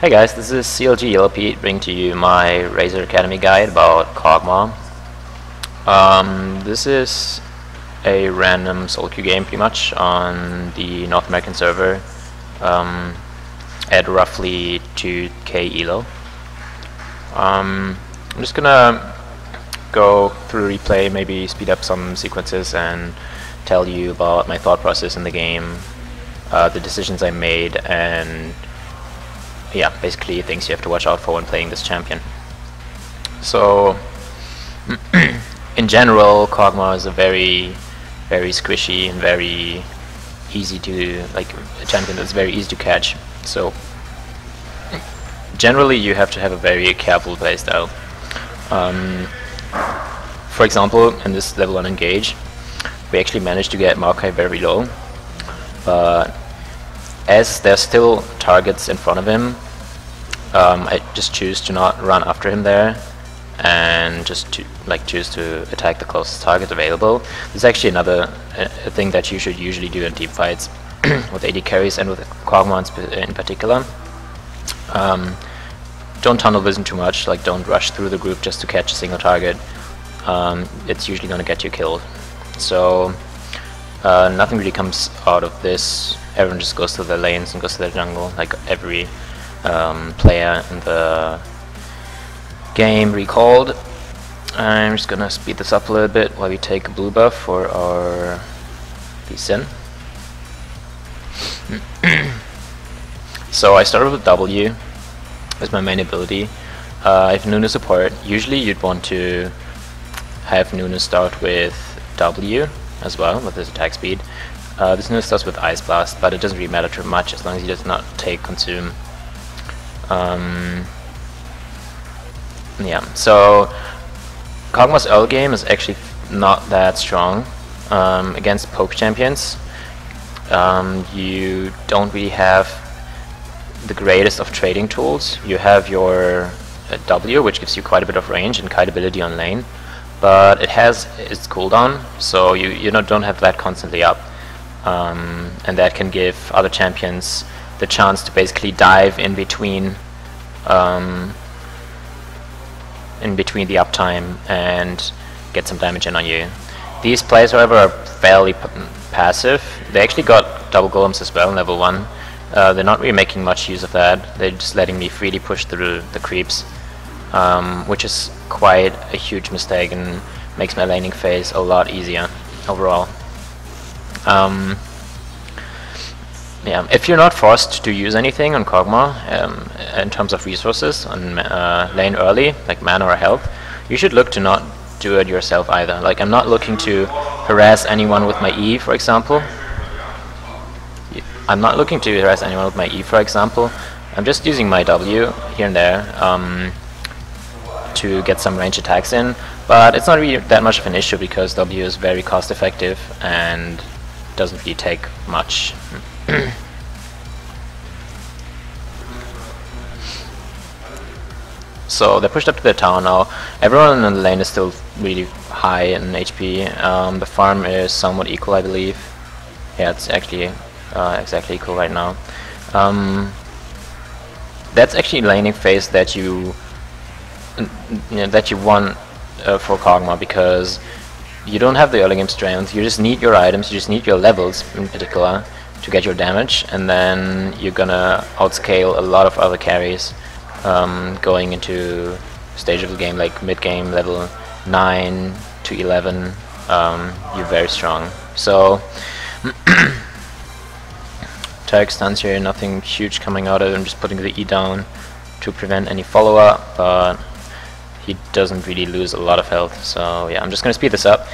Hey guys, this is CLG Yellow Pete bringing to you my Razer Academy guide about Kog'Maw. This is a random solo queue game pretty much on the North American server at roughly 2k elo. I'm just gonna go through replay, maybe speed up some sequences and tell you about my thought process in the game, the decisions I made, and yeah, basically things you have to watch out for when playing this champion. So in general, Kog'Maw is a very squishy and very easy to, a champion that's very easy to catch. So generally you have to have a very careful playstyle. For example, in this level 1 engage, we actually managed to get Maokai very low, but as there's still targets in front of him, I just choose to not run after him there and just to choose to attack the closest target available. This is actually another thing that you should usually do in team fights with AD carries and with Kog'Maw in particular. Don't tunnel vision too much, don't rush through the group just to catch a single target. It's usually going to get you killed. So nothing really comes out of this. Everyone just goes to their lanes and goes to their jungle, like every player in the game recalled. I'm just gonna speed this up a little bit while we take a blue buff for our Lee Sin. So I started with W as my main ability. I have Nunu support. Usually you'd want to have Nunu start with W as well, with his attack speed. This Nunu starts with Ice Blast, but it doesn't really matter too much as long as he does not take Consume. Yeah, so Kog'Maw's early game is actually not that strong against poke champions. You don't really have the greatest of trading tools. You have your W, which gives you quite a bit of range and kiteability on lane, but it has its cooldown, so you don't have that constantly up, and that can give other champions the chance to basically dive in between the uptime and get some damage in on you. These players, however, are fairly passive. They actually got double golems as well in level 1. They're not really making much use of that. They're just letting me freely push through the creeps, which is quite a huge mistake and makes my laning phase a lot easier overall. Yeah, if you're not forced to use anything on Kog'Maw in terms of resources on lane early, like mana or health, you should look to not do it yourself either. I'm not looking to harass anyone with my E, for example. I'm just using my W here and there to get some range attacks in, but it's not really that much of an issue because W is very cost effective and doesn't really take much. So they're pushed up to the tower now. Everyone in the lane is still really high in HP. The farm is somewhat equal, I believe. Yeah, it's actually exactly equal right now. That's actually laning phase that you want for Kog'Maw, because you don't have the early game strength. You just need your items. You just need your levels in particular to get your damage, and then you're gonna outscale a lot of other carries going into stage of the game, like mid game level 9 to 11. You're very strong. So tag stuns here, nothing huge coming out of it. I'm just putting the E down to prevent any follow up, but he doesn't really lose a lot of health. So yeah, I'm just gonna speed this up.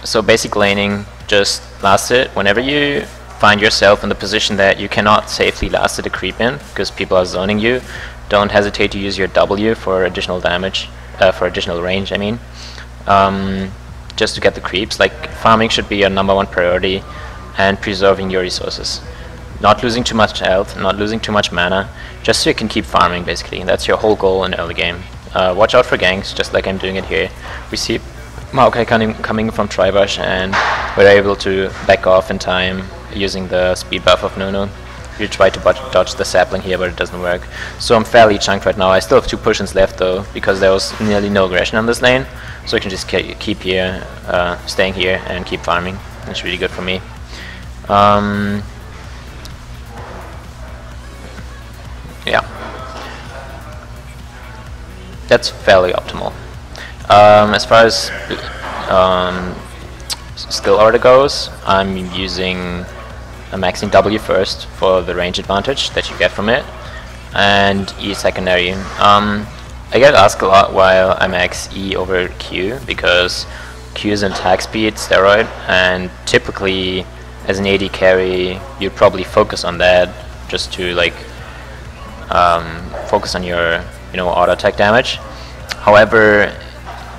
So basic laning, just last it whenever you find yourself in the position that you cannot safely last it a creep in because people are zoning you. Don't hesitate to use your W for additional damage, for additional range, I mean, just to get the creeps. Farming should be your #1 priority, and preserving your resources, not losing too much health, not losing too much mana, just so you can keep farming. Basically, that's your whole goal in early game. Watch out for ganks, just like I'm doing it here. We see Maokai coming from Tribush, and we're able to back off in time using the speed buff of Nunu. really try to dodge the sapling here, but it doesn't work. So I'm fairly chunked right now. I still have 2 push-ins left though, because there was nearly no aggression on this lane. So I can just keep here, staying here and keep farming. That's really good for me. Yeah. That's fairly optimal. As far as skill order goes, I'm using a maxing W first for the range advantage that you get from it, and E secondary. I get asked a lot why I max E over Q, because Q is an attack speed steroid, and typically as an AD carry you'd probably focus on that just to like focus on your auto attack damage. However,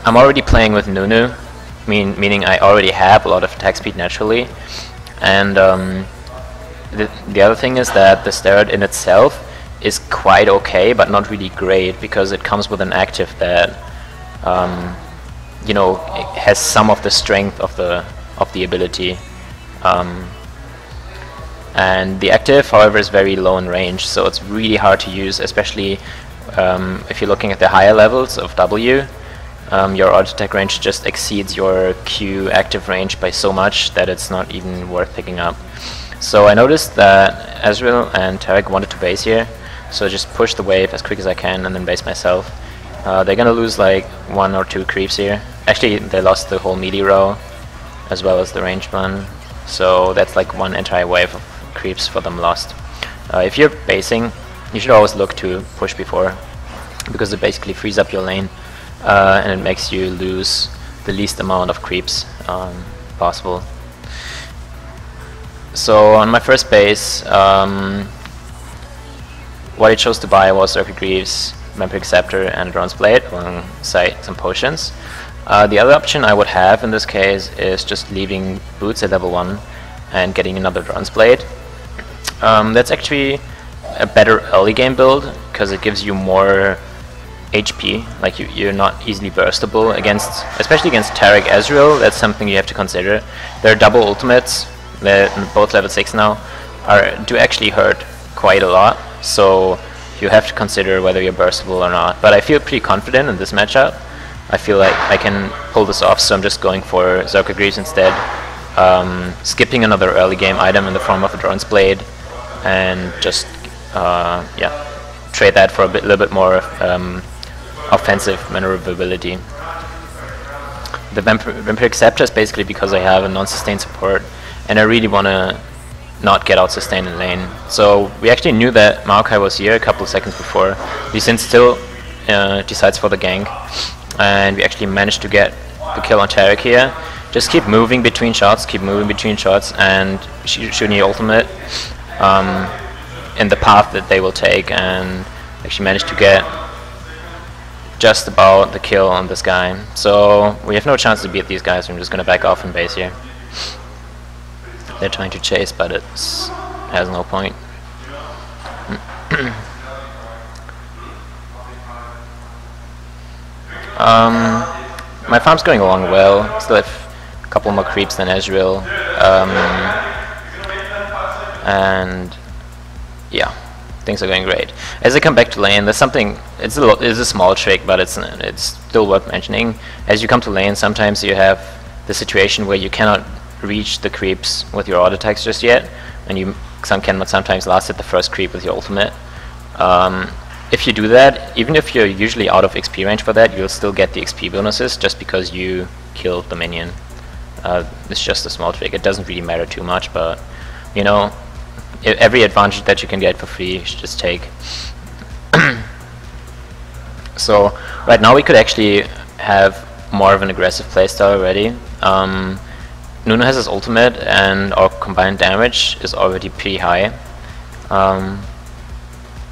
I'm already playing with Nunu, meaning I already have a lot of attack speed naturally, and the other thing is that the steroid in itself is quite okay, but not really great, because it comes with an active that it has some of the strength of the ability, and the active, however, is very low in range, so it's really hard to use, especially if you're looking at the higher levels of W. Your auto attack range just exceeds your Q active range by so much that it's not even worth picking up. So I noticed that Ezreal and Taric wanted to base here, so I just push the wave as quick as I can and then base myself. They're gonna lose like 1 or 2 creeps here. Actually, they lost the whole melee row as well as the ranged one, so that's like 1 entire wave of creeps for them lost. If you're basing, you should always look to push before, because it basically frees up your lane and it makes you lose the least amount of creeps possible. So on my first base, what I chose to buy was Circuit Greaves, Vampiric Scepter and Drone's Blade alongside some potions. The other option I would have in this case is just leaving Boots at level 1 and getting another Drone's Blade. That's actually a better early game build, because it gives you more HP, like you're not easily burstable against, especially against Taric Ezreal. That's something you have to consider. Their double ultimates, they're both level 6 now, do actually hurt quite a lot, so you have to consider whether you're burstable or not. But I feel pretty confident in this matchup. I feel like I can pull this off, so I'm just going for Circuit Greaves instead, skipping another early game item in the form of a Drone's Blade, and just trade that for a little bit more offensive maneuverability. The Vampiric Scepter is basically because I have a non-sustained support, and I really want to not get out sustained in lane. So we actually knew that Maokai was here a couple of seconds before. Lee Sin still decides for the gank, and we actually managed to get the kill on Taric here. Just keep moving between shots, and shooting your ultimate in the path that they will take, and actually managed to get just about the kill on this guy. So we have no chance to beat these guys. I'm just gonna back off and base here. They're trying to chase, but it has no point. My farm's going along well. Still have a couple more creeps than Ezreal, and yeah, things are going great. As I come back to lane, there's something. It's a small trick, but it's still worth mentioning. As you come to lane, sometimes you have the situation where you cannot reach the creeps with your auto attacks just yet, and you can sometimes last hit the first creep with your ultimate. If you do that, even if you're usually out of XP range for that, you'll still get the XP bonuses just because you killed the minion. It's just a small trick. It doesn't really matter too much, but you know, every advantage that you can get for free, you should just take. So right now we could actually have more of an aggressive playstyle already. Nunu has his ultimate, and our combined damage is already pretty high.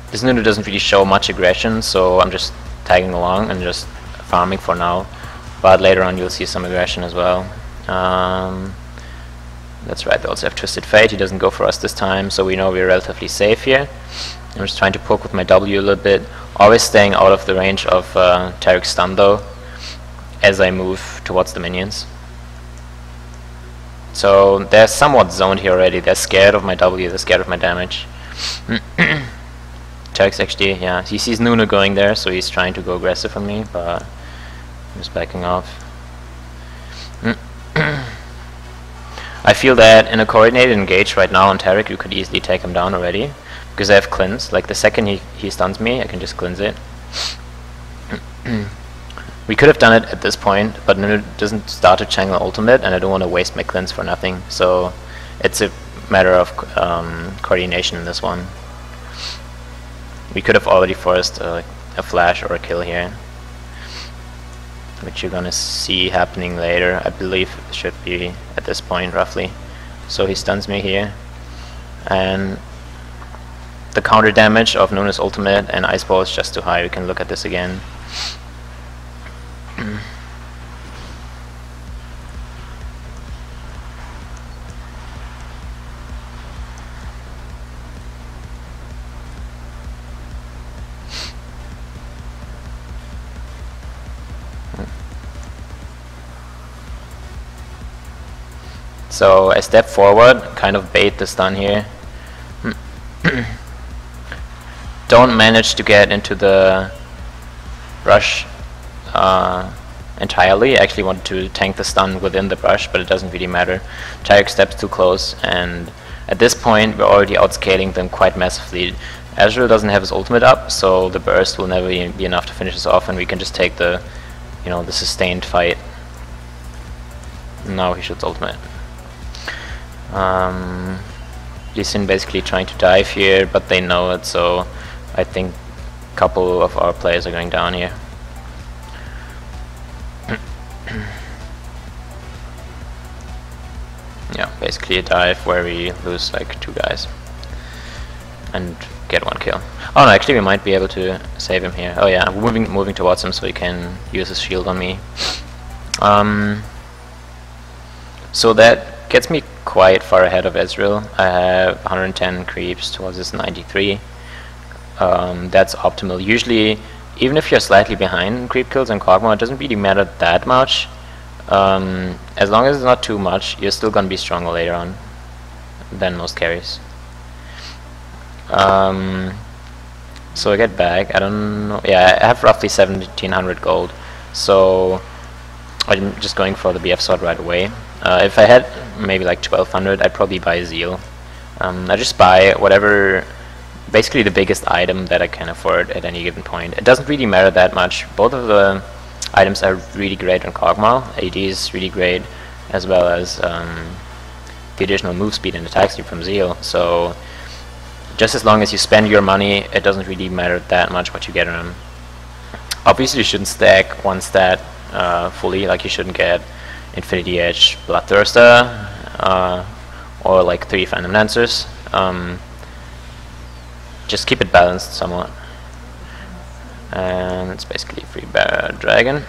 This Nunu doesn't really show much aggression, so I'm just tagging along and just farming for now. But later on you'll see some aggression as well. That's right, they also have Twisted Fate. He doesn't go for us this time, so we know we're relatively safe here. I'm just trying to poke with my W a little bit, always staying out of the range of Taric's stun though, as I move towards the minions. So they're somewhat zoned here already. They're scared of my W, they're scared of my damage. Tarek's actually, yeah, he sees Nunu going there, so he's trying to go aggressive on me, but I'm just backing off. I feel that in a coordinated engage right now on Tarek, you could easily take him down already, because I have cleanse. Like the second he stuns me, I can just cleanse it. We could have done it at this point, but Nunu doesn't start to Chang'e ultimate, and I don't want to waste my cleanse for nothing. So it's a matter of coordination in this one. We could have already forced a flash or a kill here, which you're gonna see happening later. I believe it should be at this point roughly. So he stuns me here, and the counter damage of Nunu's ultimate and Ice Ball is just too high. We can look at this again. So I step forward, kind of bait the stun here. Don't manage to get into the brush entirely. I actually wanted to tank the stun within the brush, but it doesn't really matter. Tarek steps too close, and at this point we're already outscaling them quite massively. Azrael doesn't have his ultimate up, so the burst will never be enough to finish us off, and we can just take the, you know, the sustained fight. Now he shoots ultimate. Lee Sin basically trying to dive here, but they know it, so I think a couple of our players are going down here. Yeah, basically a dive where we lose like 2 guys and get 1 kill. Oh no, actually we might be able to save him here. Oh yeah, moving towards him so he can use his shield on me. So that gets me quite far ahead of Ezreal. I have 110 creeps towards his 93. That's optimal. Usually, even if you're slightly behind in creep kills in Kog'Maw, it doesn't really matter that much. As long as it's not too much, you're still gonna be stronger later on than most carries. So I get back. I don't know. Yeah, I have roughly 1700 gold. So I'm just going for the BF sword right away. If I had maybe like 1200, I'd probably buy Zeal. I just buy whatever, basically the biggest item that I can afford at any given point. It doesn't really matter that much. Both of the items are really great on Kog'Maw. AD is really great, as well as the additional move speed and attack speed from Zeal. So just as long as you spend your money, it doesn't really matter that much what you get on them. Obviously you shouldn't stack one stat fully, like you shouldn't get Infinity Edge Bloodthirster or like 3 Phantom Lancers. Just keep it balanced somewhat. And it's basically free dragon.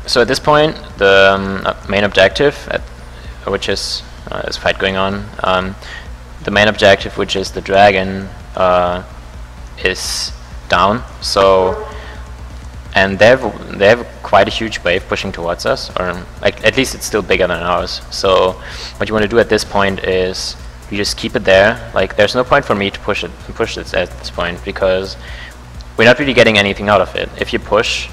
So at this point, the main objective, which is there's a fight going on. The main objective, which is the dragon, is down. So, and they have quite a huge wave pushing towards us, or like at least it's still bigger than ours. So, what you want to do at this point is you just keep it there. Like, there's no point for me to push it at this point, because we're not really getting anything out of it. If you push,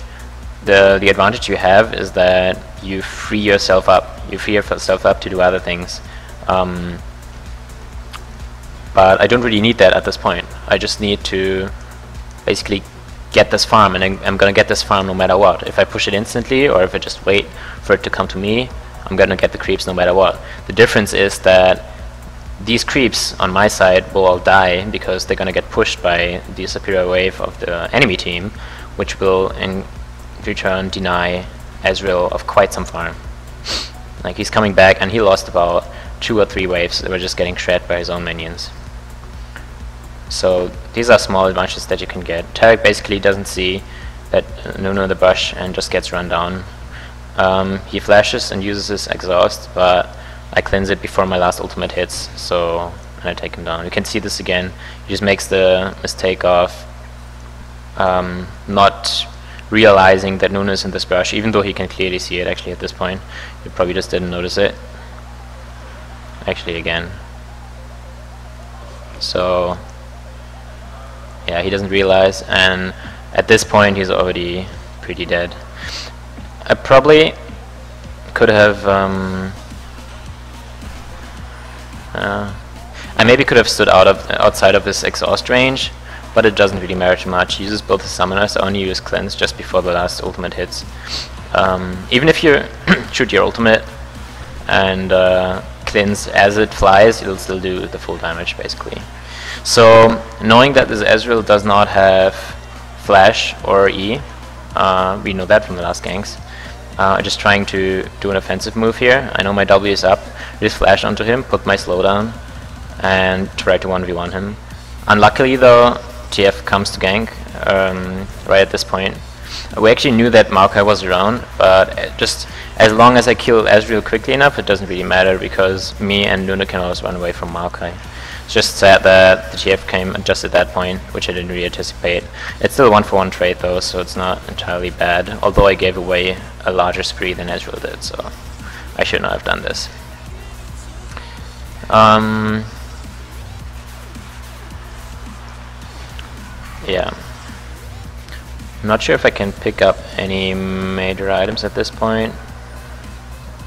the advantage you have is that you free yourself up. You free yourself up to do other things. But I don't really need that at this point. I just need to basically get this farm, and I'm gonna get this farm no matter what. If I push it instantly, or if I just wait for it to come to me, I'm gonna get the creeps no matter what. The difference is that these creeps on my side will all die because they're gonna get pushed by the superior wave of the enemy team, which will in return deny Ezreal of quite some farm. Like, he's coming back and he lost about 2 or 3 waves that were just getting shred by his own minions. So these are small advantages that you can get. Tarek basically doesn't see that Nunu in the brush and just gets run down. He flashes and uses his exhaust, but I cleanse it before my last ultimate hits, so and I take him down. You can see this again. He just makes the mistake of not realizing that Nunu is in this brush, even though he can clearly see it actually at this point. He probably just didn't notice it. Actually, again. So yeah, he doesn't realize, and at this point he's already pretty dead. I probably could have I maybe could have stood outside of his exhaust range, but it doesn't really matter too much. He uses both the summoners, only use cleanse just before the last ultimate hits. Even if you shoot your ultimate and cleanse as it flies, it'll still do the full damage basically. So knowing that this Ezreal does not have flash or E, we know that from the last ganks. Just trying to do an offensive move here. I know my W is up, just flash onto him, put my slowdown, and try to 1v1 him. Unluckily though, TF comes to gank right at this point. We actually knew that Maokai was around, but just as long as I kill Ezreal quickly enough, it doesn't really matter because me and Luna can always run away from Maokai. It's just sad that the TF came just at that point, which I didn't really anticipate. It's still a 1-for-1 trade though, so it's not entirely bad, although I gave away a larger spree than Ezreal did, so I should not have done this. Yeah. I'm not sure if I can pick up any major items at this point.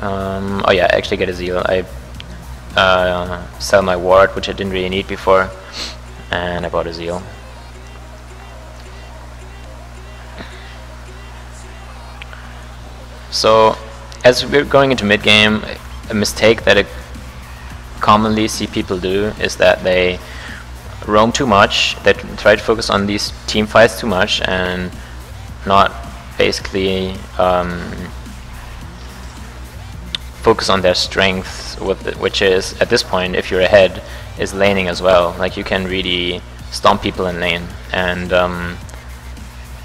Oh yeah, I actually get a Zeal. I sell my ward, which I didn't really need before, and I bought a Zeal. So, as we're going into mid game, a mistake that I commonly see people do is that they roam too much, they try to focus on these team fights too much and not basically focus on their strength, which is, at this point, if you're ahead, is laning as well. Like, you can really stomp people in lane, and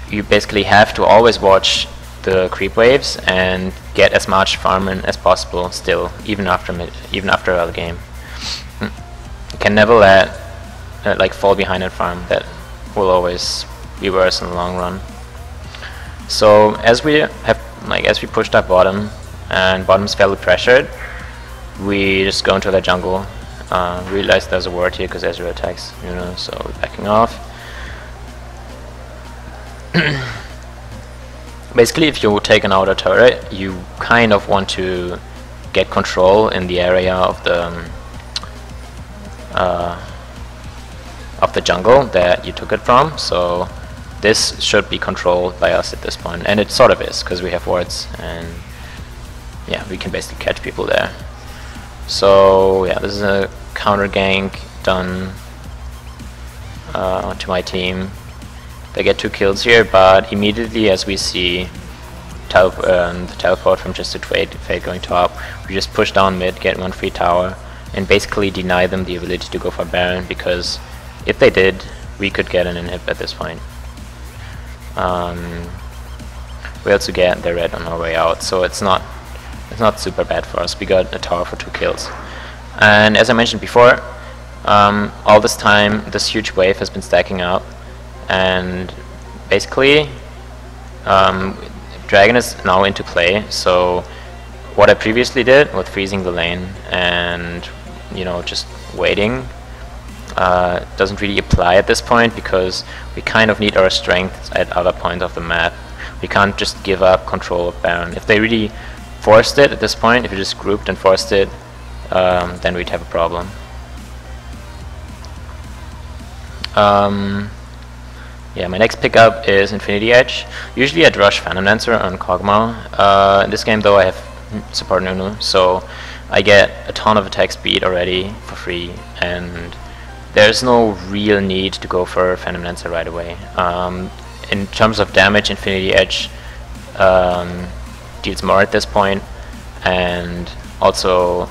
you basically have to always watch the creep waves and get as much farm in as possible still, even after early game. You can never let like fall behind and farm. That will always be worse in the long run. So as we pushed up bottom and bottom's fairly pressured, we just go into the jungle. Realize there's a ward here because Ezreal attacks, so we're backing off. Basically, if you take an outer turret, you kind of want to get control in the area of the jungle that you took it from. So this should be controlled by us at this point, and it sort of is because we have wards, and yeah, we can basically catch people there. So yeah, this is a counter gank done to my team. They get 2 kills here, but immediately as we see the teleport from just a Fade going top, we just push down mid, get 1 free tower, and basically deny them the ability to go for Baron, because if they did, we could get an inhib at this point. We also get the red on our way out, so it's not super bad for us. We got a tower for 2 kills. And as I mentioned before, all this time this huge wave has been stacking up, and basically Dragon is now into play. So what I previously did with freezing the lane and just waiting doesn't really apply at this point, because we kind of need our strength at other points of the map. We can't just give up control of Baron. If they really forced it at this point, if you just grouped and forced it, then we'd have a problem. Yeah, my next pickup is Infinity Edge. Usually I'd rush Phantom Dancer on Kog'Maw. In this game though I have support Nunu, so I get a ton of attack speed already for free, and there's no real need to go for Phantom Dancer right away. In terms of damage, Infinity Edge deals more at this point, and also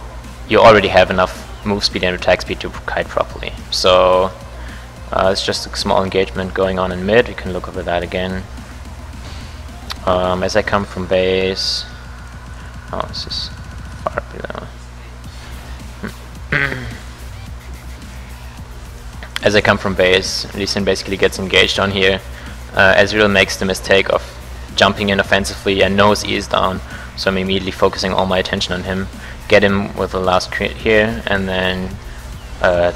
you already have enough move speed and attack speed to kite properly. So it's just a small engagement going on in mid. We can look over that again. As I come from base, this is far below. As I come from base, Lee Sin basically gets engaged on here. Ezreal makes the mistake of jumping in offensively and knows E is down, so I'm immediately focusing all my attention on him. Get him with the last crit here, and then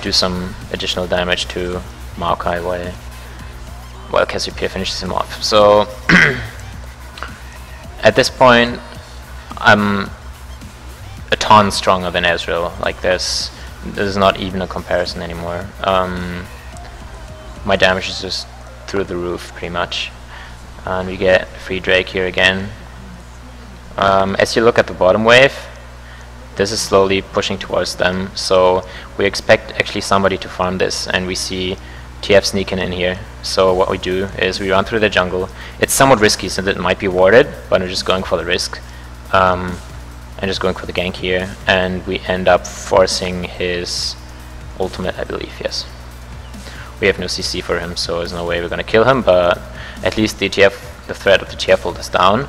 do some additional damage to Maokai while Cassiopeia finishes him off. So at this point, I'm a ton stronger than Ezreal. Like there's not even a comparison anymore. My damage is just through the roof pretty much, and we get free Drake here again. As you look at the bottom wave, this is slowly pushing towards them, so we expect actually somebody to farm this, and we see TF sneaking in here. So what we do is we run through the jungle. It's somewhat risky since it might be warded, but I'm just going for the risk. I'm just going for the gank here, and we end up forcing his ultimate, I believe, yes. We have no CC for him, so there's no way we're gonna kill him, but at least the threat of the TF ult is down.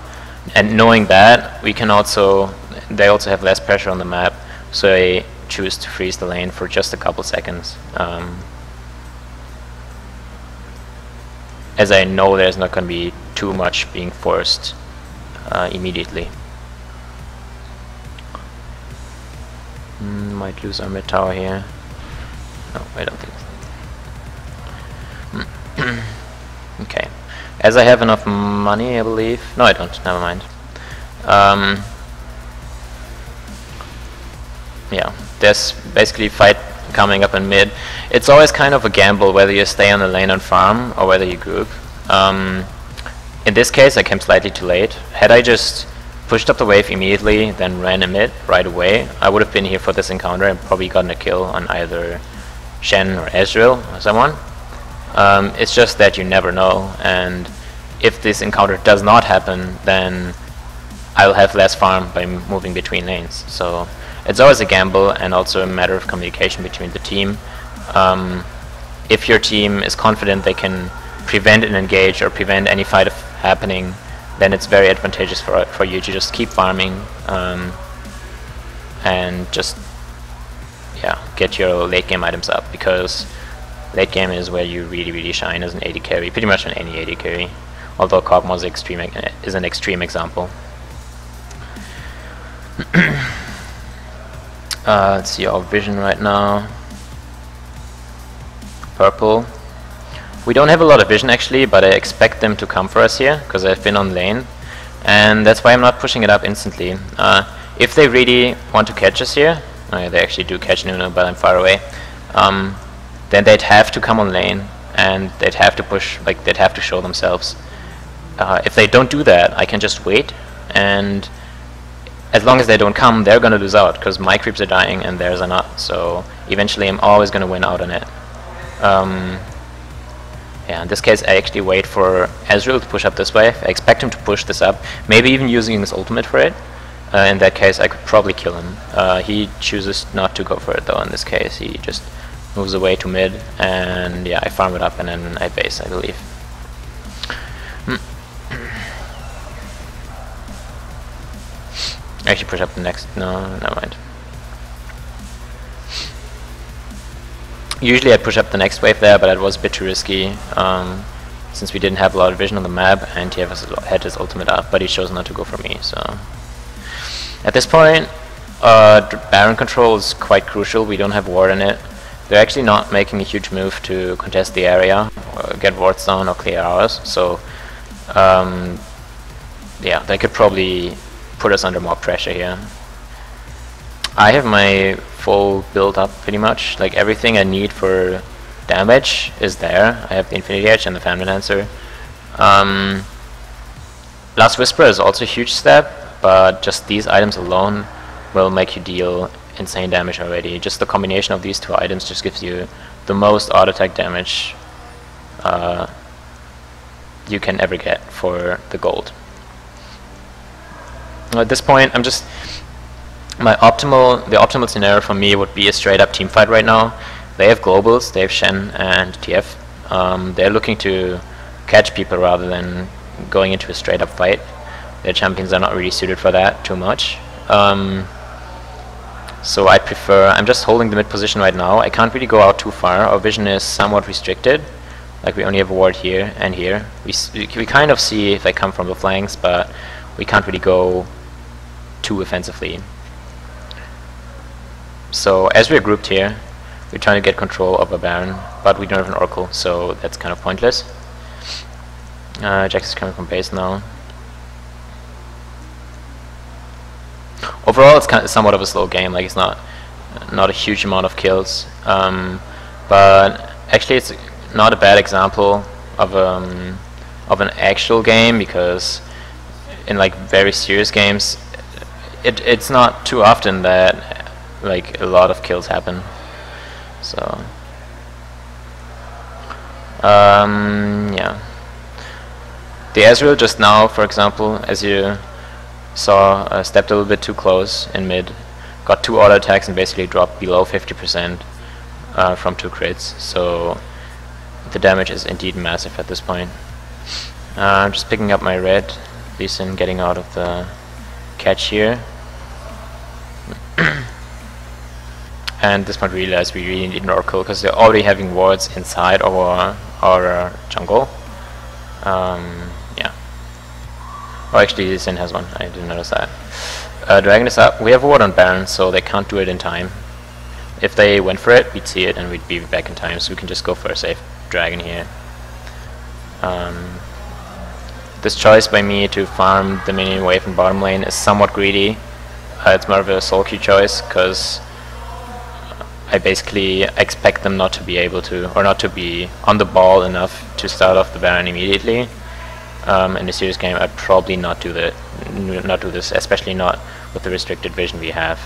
And knowing that, we can also, they also have less pressure on the map, so they choose to freeze the lane for just a couple seconds. As I know there's not going to be too much being forced immediately. Might lose our mid tower here. No, I don't think so. Okay. As I have enough money, I believe. No, I don't. Never mind. Yeah, there's basically a fight coming up in mid. It's always kind of a gamble whether you stay on the lane and farm or whether you group. In this case, I came slightly too late. Had I just pushed up the wave immediately, then ran in mid right away, I would have been here for this encounter and probably gotten a kill on either Shen or Ezreal or someone. It's just that you never know, and if this encounter does not happen, then I'll have less farm by moving between lanes. So it's always a gamble, and also a matter of communication between the team. If your team is confident they can prevent an engage or prevent any fight happening, then it's very advantageous for you to just keep farming and just get your late game items up, because late game is where you really shine as an AD carry, pretty much on any AD carry, although Kog'Maw is an extreme example. Let's see our vision right now. Purple. We don't have a lot of vision actually, but I expect them to come for us here, because I've been on lane, and that's why I'm not pushing it up instantly. If they really want to catch us here, they actually do catch Nunu, but I'm far away, then they'd have to come on lane, and they'd have to push, like they'd have to show themselves. If they don't do that, I can just wait, and as long as they don't come, they're gonna lose out, because my creeps are dying and theirs are not, so eventually I'm always gonna win out on it. Yeah, in this case I actually wait for Ezreal to push up this wave. I expect him to push this up, maybe even using his ultimate for it. In that case I could probably kill him. He chooses not to go for it though in this case. He just moves away to mid, and yeah, I farm it up and then I base, I believe. Actually push up the next, no, never mind. Usually I'd push up the next wave there, but it was a bit too risky, since we didn't have a lot of vision on the map, and he had his ultimate up, but he chose not to go for me, so... At this point, Baron control is quite crucial. We don't have ward in it. They're actually not making a huge move to contest the area, or get wards down or clear ours, so... yeah, they could probably put us under more pressure here. I have my full build up pretty much, like everything I need for damage is there. I have the Infinity Edge and the Famine Dancer. Last Whisper is also a huge step, but just these items alone will make you deal insane damage already. Just the combination of these two items just gives you the most auto attack damage you can ever get for the gold. At this point, I'm just... the optimal scenario for me would be a straight up team fight right now. They have globals, they have Shen and TF. They're looking to catch people rather than going into a straight up fight. Their champions are not really suited for that too much. So I prefer... I'm just holding the mid position right now. I can't really go out too far. Our vision is somewhat restricted. Like we only have a ward here and here. We kind of see if they come from the flanks, but we can't really go too offensively. So as we're grouped here, we're trying to get control of a Baron, but we don't have an Oracle, so that's kind of pointless. Jax is coming from base now. Overall, it's kind of somewhat of a slow game. Like, it's not a huge amount of kills, but actually it's not a bad example of an actual game, because in like very serious games, it's not too often that like a lot of kills happen. So yeah, the Ezreal just now, for example, as you saw, stepped a little bit too close in mid, got 2 auto attacks and basically dropped below 50% from 2 crits. So the damage is indeed massive at this point. I'm just picking up my red. Lee Sin getting out of the catch here. And this point we realized we really need an Oracle, because they're already having wards inside our jungle. Yeah. Oh, actually Lee Sin has one. I didn't notice that. Dragon is up. We have a ward on Baron, so they can't do it in time. If they went for it, we'd see it and we'd be back in time, so we can just go for a safe dragon here. This choice by me to farm the minion wave in bottom lane is somewhat greedy. It's more of a solo queue choice, because I basically expect them not to be able to, or not to be on the ball enough to start off the Baron immediately. In a serious game, I'd probably not do this, especially not with the restricted vision we have.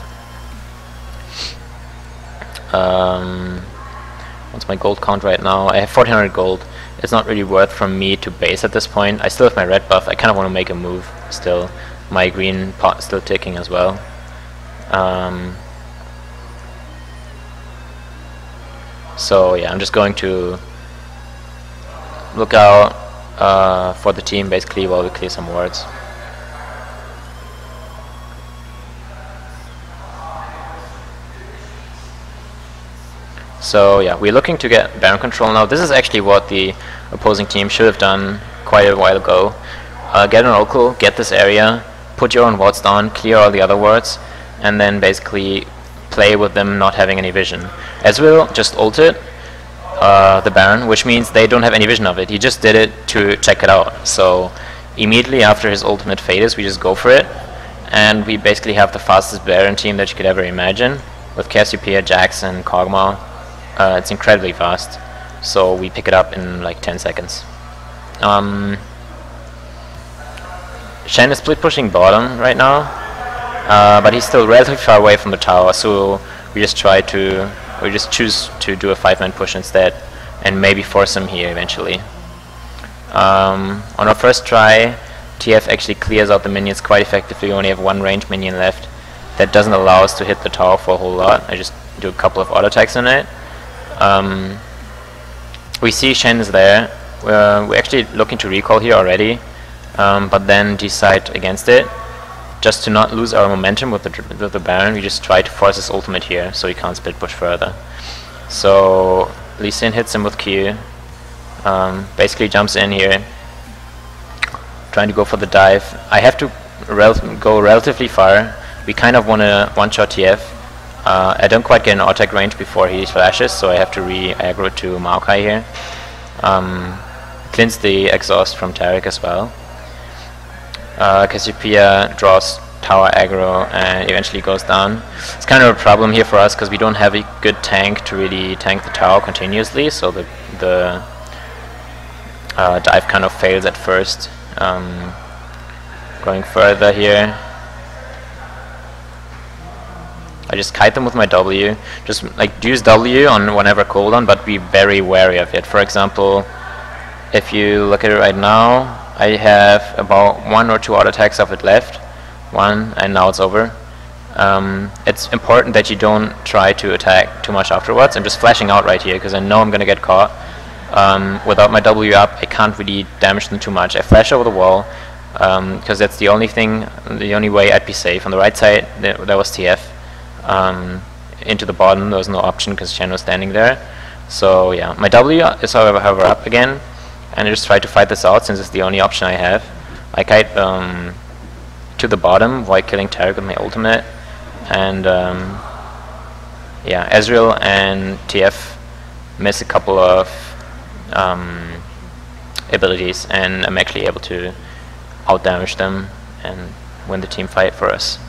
What's my gold count right now? I have 1400 gold. It's not really worth for me to base at this point. I still have my red buff. I kind of want to make a move still. My green pot still ticking as well. So yeah, I'm just going to look out for the team basically while we clear some wards. So yeah, we're looking to get Baron control now. This is actually what the opposing team should have done quite a while ago. Get an Oracle, get this area, put your own wards down, clear all the other wards, and then basically play with them not having any vision. Ezreal just ulted the Baron, which means they don't have any vision of it. He just did it to check it out. So immediately after his ultimate fades, we just go for it, and we basically have the fastest Baron team that you could ever imagine, with Cassiopeia, Jax, and Kog'Maw. It's incredibly fast, so we pick it up in like 10 seconds. Shen is split pushing bottom right now, but he's still relatively far away from the tower, so we just choose to do a 5-man push instead, and maybe force him here eventually. On our first try, TF actually clears out the minions quite effectively. We only have 1 ranged minion left. That doesn't allow us to hit the tower for a whole lot. I just do a couple of auto attacks on it. We see Shen is there. We're actually looking to recall here already, but then decide against it. Just to not lose our momentum with the Baron, we just try to force his ultimate here, so he can't split push further. So Lee Sin hits him with Q, basically jumps in here, trying to go for the dive. I have to go relatively far. We kind of want to one-shot TF. I don't quite get an auto attack range before he flashes, so I have to re-aggro to Maokai here. Cleanse the exhaust from Taric as well. Cassiopeia draws tower aggro and eventually goes down. It's kind of a problem here for us, because we don't have a good tank to really tank the tower continuously, so the dive kind of fails at first. Going further here, I just kite them with my W. Just like use W on whenever cooldown, but be very wary of it. For example, if you look at it right now, I have about 1 or 2 auto attacks of it left. 1, and now it's over. It's important that you don't try to attack too much afterwards. I'm just flashing out right here because I know I'm gonna get caught. Without my W up, I can't really damage them too much. I flash over the wall because that's the only way I'd be safe. On the right side, there was TF. Into the bottom, there was no option because Shen was standing there. So yeah, my W is however up again, and I just try to fight this out since it's the only option I have. I kite to the bottom while killing Taric with my ultimate, and yeah, Ezreal and TF miss a couple of abilities, and I'm actually able to outdamage them and win the team fight for us.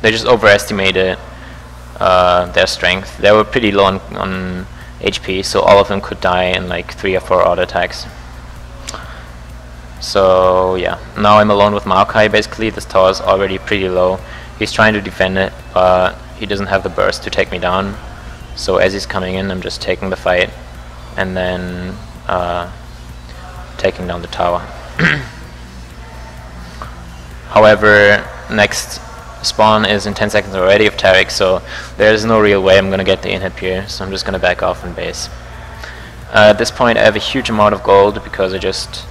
They just overestimated their strength. They were pretty low on HP, so all of them could die in like 3 or 4 auto attacks. So yeah, now I'm alone with Maokai basically. This tower is already pretty low. He's trying to defend it, but he doesn't have the burst to take me down. So as he's coming in, I'm just taking the fight and then taking down the tower. However, next spawn is in 10 seconds already of Taric, so there's no real way I'm gonna get the inhib here, so I'm just gonna back off and base. At this point I have a huge amount of gold because I just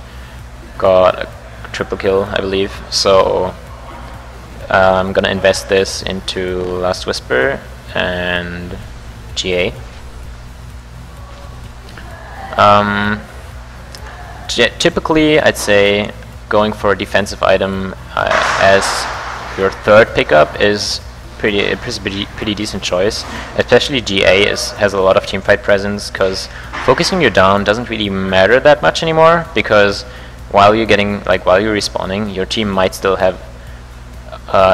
got a triple kill, I believe, so I'm gonna invest this into Last Whisper and GA. Typically I'd say going for a defensive item as your third pickup is pretty decent choice. Especially GA has a lot of teamfight presence, because focusing you down doesn't really matter that much anymore, because while you're respawning, your team might still have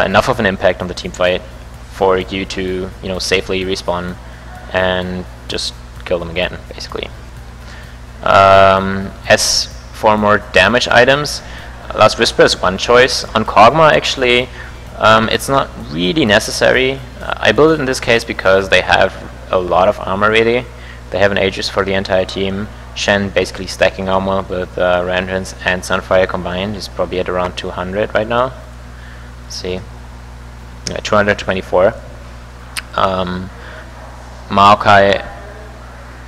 enough of an impact on the teamfight for you to safely respawn and just kill them again, basically. As for more damage items, Last Whisper is one choice. On Kog'Maw, actually, it's not really necessary. I build it in this case because they have a lot of armor really. They have an Aegis for the entire team. Shen basically stacking armor with Randuin's and Sunfire combined. He's probably at around 200 right now. Let's see. Yeah, 224. Maokai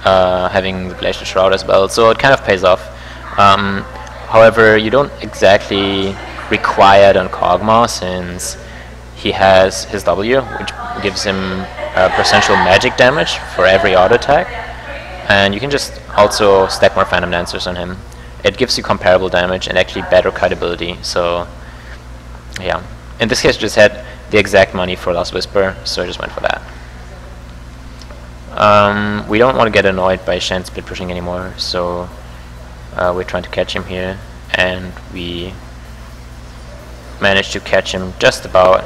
having the Glacial Shroud as well, so it kind of pays off. However, you don't exactly require it on Kog'Maw, since he has his W, which gives him percentual magic damage for every auto attack, and you can just also stack more Phantom Dancers on him. It gives you comparable damage and actually better kiteability, so yeah. In this case I just had the exact money for Last Whisper, so I just went for that. We don't want to get annoyed by Shen split pushing anymore, so we're trying to catch him here, and we managed to catch him just about.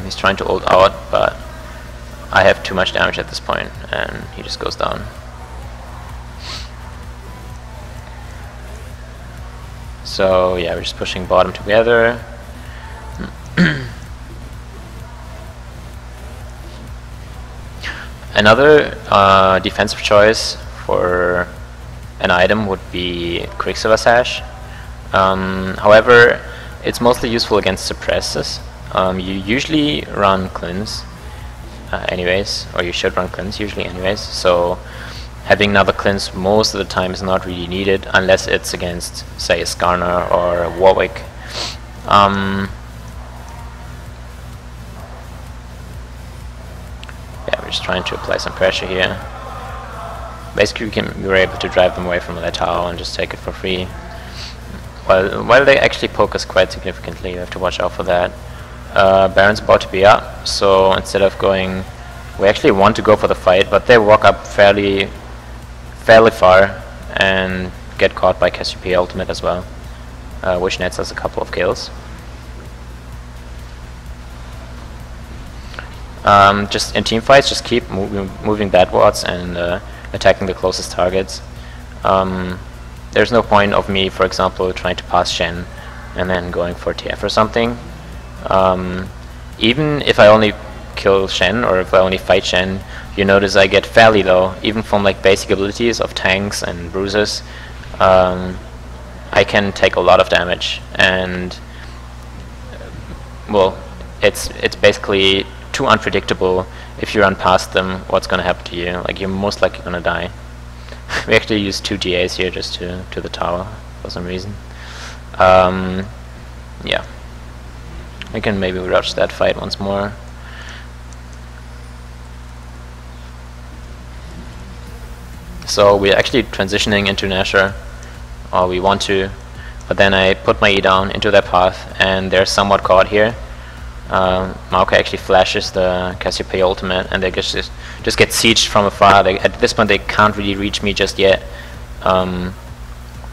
He's trying to ult out, but I have too much damage at this point, and he just goes down. So yeah, we're just pushing bottom together. Another defensive choice for an item would be Quicksilver Sash. However, it's mostly useful against suppresses. You usually run Cleanse anyways, or you should run Cleanse usually anyways, so having another Cleanse most of the time is not really needed, unless it's against, say, a Skarner or a Warwick. Yeah, we're just trying to apply some pressure here. Basically we were able to drive them away from their tower and just take it for free. While they actually poke us quite significantly, you have to watch out for that. Baron's about to be up, so instead of going, we actually want to go for the fight, but they walk up fairly far and get caught by Cassiopeia ultimate as well, which nets us a couple of kills. Just in team fights, just keep moving backwards and attacking the closest targets. There's no point of me, for example, trying to pass Shen and then going for TF or something. Even if I only kill Shen, or if I only fight Shen, you notice I get fairly low, even from like basic abilities of tanks and bruisers. I can take a lot of damage, and well, it's basically too unpredictable. If you run past them, what's gonna happen to you? Like, you're most likely gonna die. We actually used 2 GAs here just to the tower for some reason. Yeah, we can maybe rush that fight once more. So we're actually transitioning into Nashor, or we want to, but then I put my E down into their path, and they're somewhat caught here. Maokai actually flashes the Cassiopeia ultimate, and they just get sieged from afar. At this point, they can't really reach me just yet, and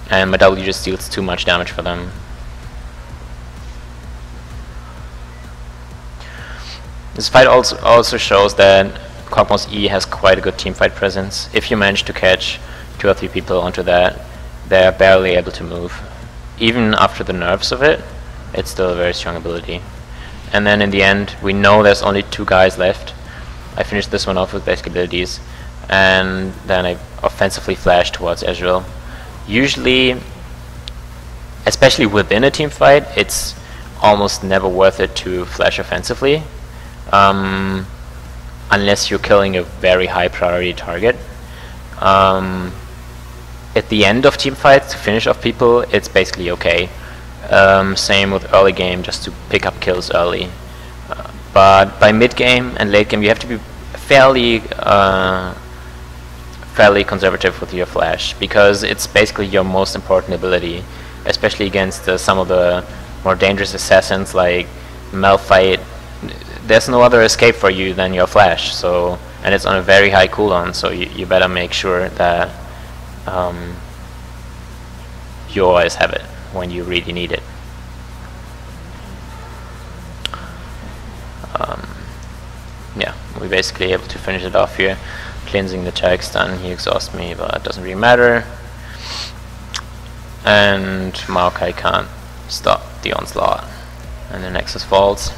my W just deals too much damage for them. This fight also shows that Kog'Maw's E has quite a good teamfight presence. If you manage to catch 2 or 3 people onto that, they're barely able to move. Even after the nerfs of it, it's still a very strong ability. And then in the end, we know there's only 2 guys left. I finished this one off with basic abilities, and then I offensively flashed towards Ezreal. Usually, especially within a team fight, it's almost never worth it to flash offensively, unless you're killing a very high priority target. At the end of team fights, to finish off people, it's basically okay. Same with early game, just to pick up kills early. But by mid game and late game, you have to be fairly conservative with your flash, because it's basically your most important ability, especially against some of the more dangerous assassins like Malphite. There's no other escape for you than your flash, so, and it's on a very high cooldown, so you better make sure that you always have it when you really need it. Yeah, we're basically able to finish it off here. Cleansing the tag stun, he exhausts me, but it doesn't really matter. And Maokai can't stop the onslaught. And the Nexus falls.